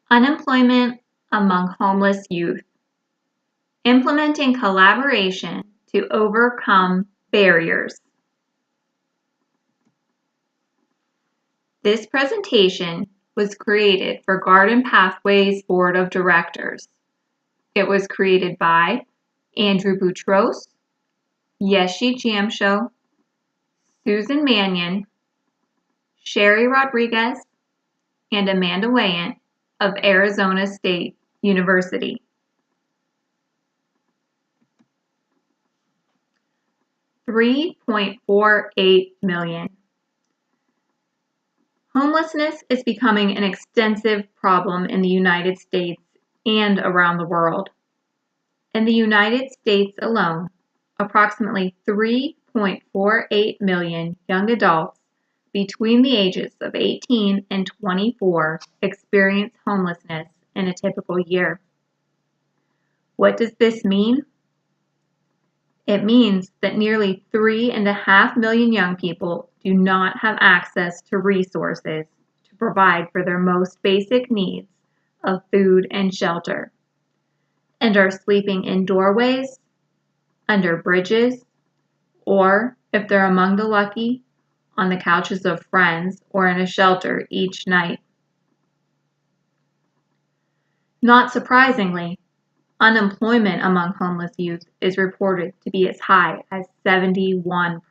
Unemployment among homeless youth. Implementing collaboration to overcome barriers. This presentation was created for Garden Pathways Board of Directors. It was created by Andrew Boutros, Yeshi Jamsho, Susan Mannion, Sherry Rodriguez, and Amanda Wayant of Arizona State University. $3.48 million. Homelessness is becoming an extensive problem in the United States and around the world. In the United States alone, approximately 3.48 million young adults between the ages of 18 and 24 experience homelessness in a typical year. What does this mean? It means that nearly 3.5 million young people do not have access to resources to provide for their most basic needs of food and shelter, and are sleeping in doorways, under bridges, or, if they're among the lucky, on the couches of friends or in a shelter each night. Not surprisingly, unemployment among homeless youth is reported to be as high as 71%.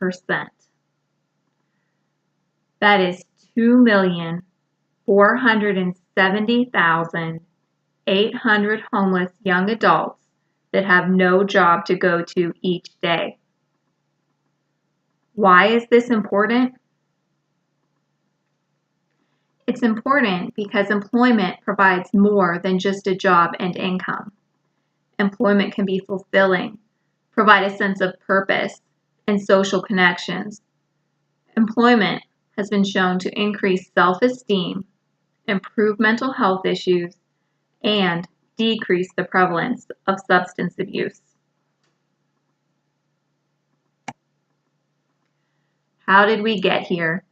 That is 2,470,800 homeless young adults that have no job to go to each day. Why is this important? It's important because employment provides more than just a job and income. Employment can be fulfilling, provide a sense of purpose and social connections. Employment has been shown to increase self-esteem, improve mental health issues, and decrease the prevalence of substance abuse. How did we get here?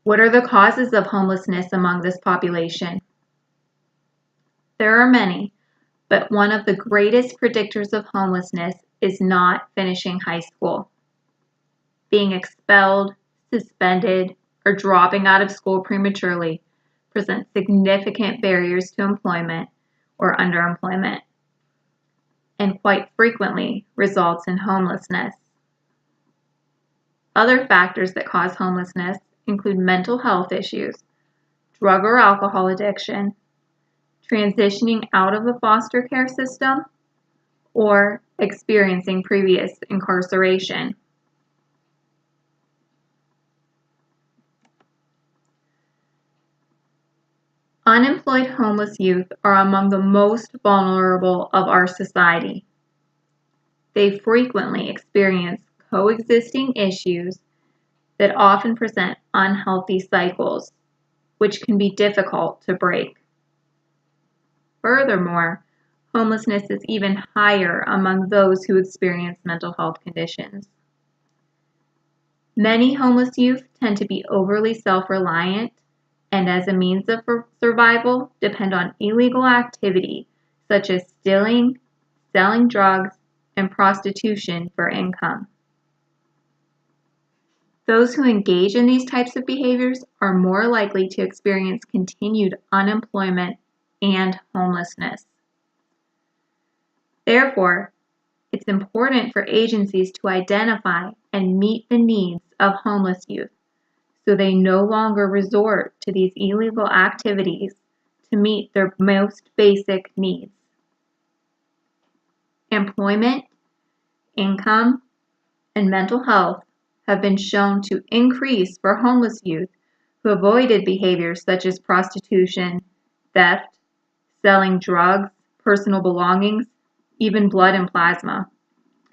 What are the causes of homelessness among this population? There are many, but one of the greatest predictors of homelessness is not finishing high school. Being expelled, suspended, or dropping out of school prematurely presents significant barriers to employment or underemployment, and quite frequently results in homelessness. Other factors that cause homelessness include mental health issues, drug or alcohol addiction, transitioning out of the foster care system, or experiencing previous incarceration. Unemployed homeless youth are among the most vulnerable of our society. They frequently experience coexisting issues that often present unhealthy cycles, which can be difficult to break. Furthermore, homelessness is even higher among those who experience mental health conditions. Many homeless youth tend to be overly self-reliant and, as a means of survival, depend on illegal activity such as stealing, selling drugs, and prostitution for income. Those who engage in these types of behaviors are more likely to experience continued unemployment and homelessness. Therefore, it's important for agencies to identify and meet the needs of homeless youth so they no longer resort to these illegal activities to meet their most basic needs. Employment, income, and mental health have been shown to increase for homeless youth who avoided behaviors such as prostitution, theft, selling drugs, personal belongings, even blood and plasma,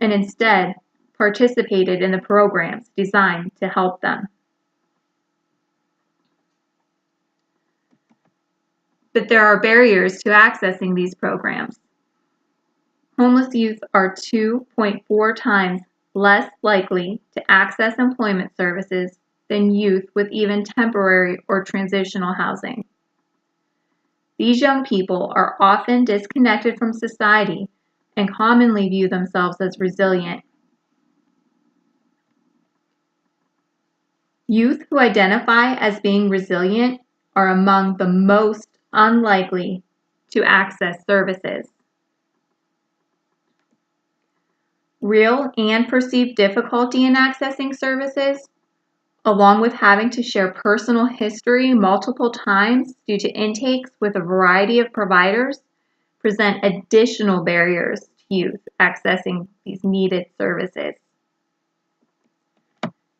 and instead participated in the programs designed to help them. But there are barriers to accessing these programs. Homeless youth are 2.4 times less likely to access employment services than youth with even temporary or transitional housing. These young people are often disconnected from society and commonly view themselves as resilient. Youth who identify as being resilient are among the most unlikely to access services. Real and perceived difficulty in accessing services, along with having to share personal history multiple times due to intakes with a variety of providers, present additional barriers to youth accessing these needed services.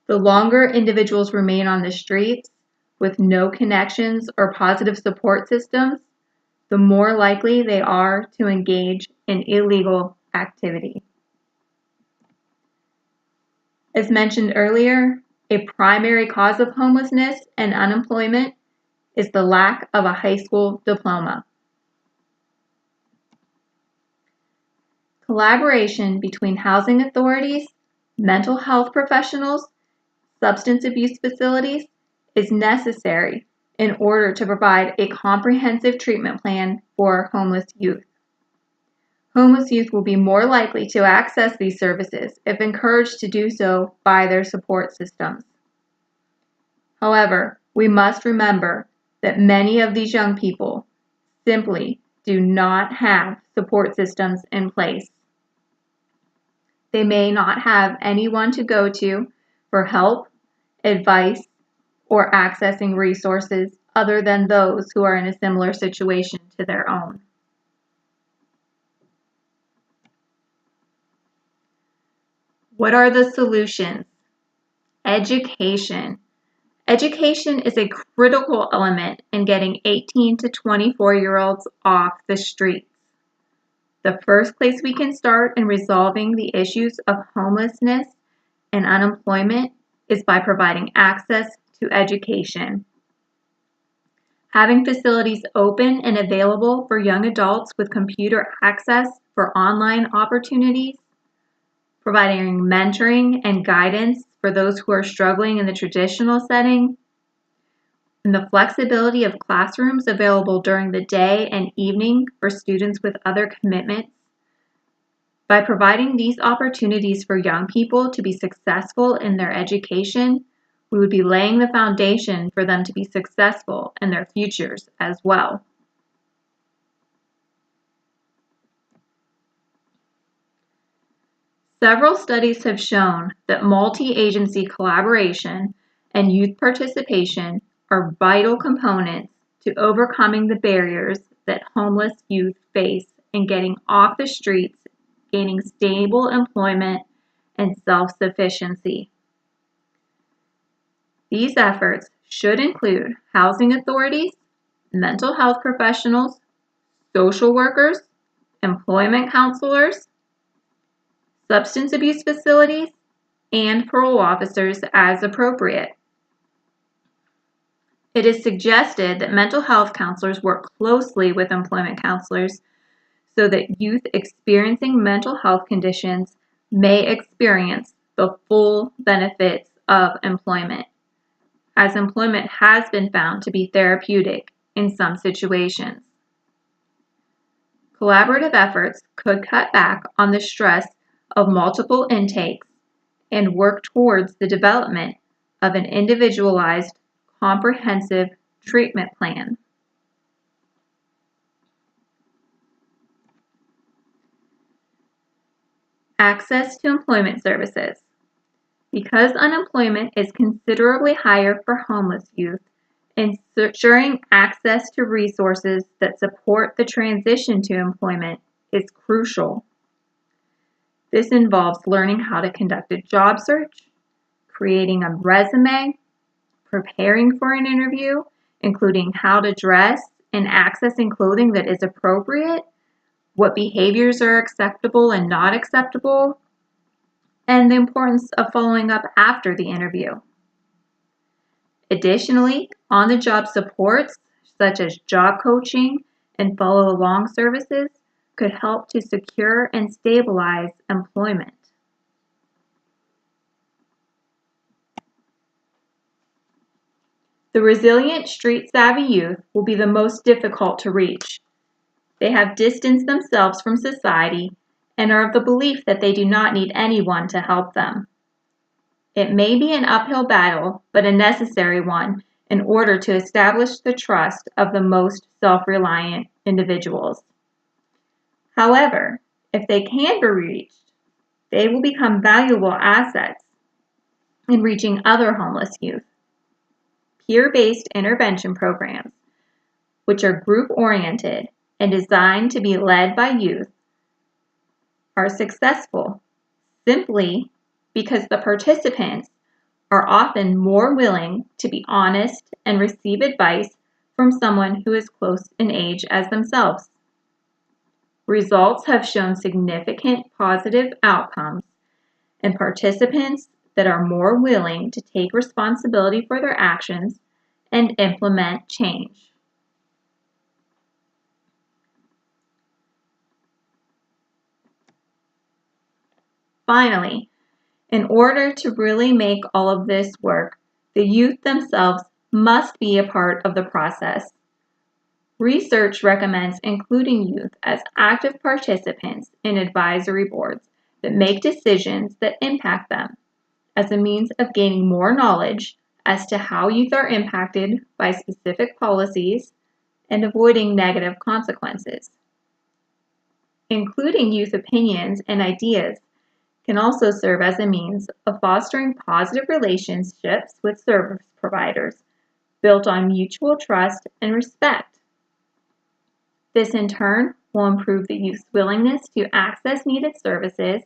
The longer individuals remain on the streets with no connections or positive support systems, the more likely they are to engage in illegal activity. As mentioned earlier, a primary cause of homelessness and unemployment is the lack of a high school diploma. Collaboration between housing authorities, mental health professionals, substance abuse facilities is necessary in order to provide a comprehensive treatment plan for homeless youth. Homeless youth will be more likely to access these services if encouraged to do so by their support systems. However, we must remember that many of these young people simply do not have support systems in place. They may not have anyone to go to for help, advice, or accessing resources other than those who are in a similar situation to their own. What are the solutions? Education. Education is a critical element in getting 18 to 24-year-olds off the streets. The first place we can start in resolving the issues of homelessness and unemployment is by providing access to education. Having facilities open and available for young adults with computer access for online opportunities, providing mentoring and guidance for those who are struggling in the traditional setting, and the flexibility of classrooms available during the day and evening for students with other commitments. By providing these opportunities for young people to be successful in their education, we would be laying the foundation for them to be successful in their futures as well. Several studies have shown that multi-agency collaboration and youth participation are vital components to overcoming the barriers that homeless youth face in getting off the streets, gaining stable employment, and self-sufficiency. These efforts should include housing authorities, mental health professionals, social workers, employment counselors, substance abuse facilities, and parole officers as appropriate. It is suggested that mental health counselors work closely with employment counselors so that youth experiencing mental health conditions may experience the full benefits of employment, as employment has been found to be therapeutic in some situations. Collaborative efforts could cut back on the stress of multiple intakes and work towards the development of an individualized, comprehensive treatment plan. Access to employment services. Because unemployment is considerably higher for homeless youth, ensuring access to resources that support the transition to employment is crucial. This involves learning how to conduct a job search, creating a resume, preparing for an interview, including how to dress and accessing clothing that is appropriate, what behaviors are acceptable and not acceptable, and the importance of following up after the interview. Additionally, on-the-job supports such as job coaching and follow-along services could help to secure and stabilize employment. The resilient, street-savvy youth will be the most difficult to reach. They have distanced themselves from society and are of the belief that they do not need anyone to help them. It may be an uphill battle, but a necessary one in order to establish the trust of the most self-reliant individuals. However, if they can be reached, they will become valuable assets in reaching other homeless youth. Peer-based intervention programs, which are group-oriented and designed to be led by youth, are successful simply because the participants are often more willing to be honest and receive advice from someone who is close in age as themselves. Results have shown significant positive outcomes in participants that are more willing to take responsibility for their actions and implement change. Finally, in order to really make all of this work, the youth themselves must be a part of the process. Research recommends including youth as active participants in advisory boards that make decisions that impact them as a means of gaining more knowledge as to how youth are impacted by specific policies and avoiding negative consequences. Including youth opinions and ideas can also serve as a means of fostering positive relationships with service providers built on mutual trust and respect. This in turn will improve the youth's willingness to access needed services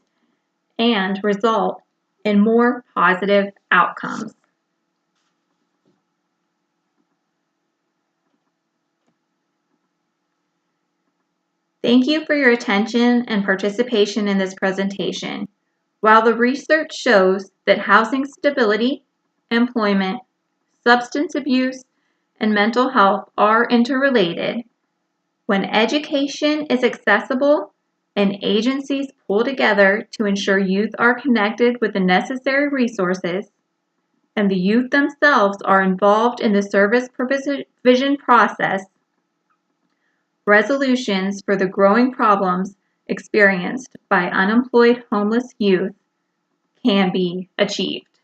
and result in more positive outcomes. Thank you for your attention and participation in this presentation. While the research shows that housing stability, employment, substance abuse, and mental health are interrelated, when education is accessible and agencies pull together to ensure youth are connected with the necessary resources, and the youth themselves are involved in the service provision process, resolutions for the growing problems experienced by unemployed homeless youth can be achieved.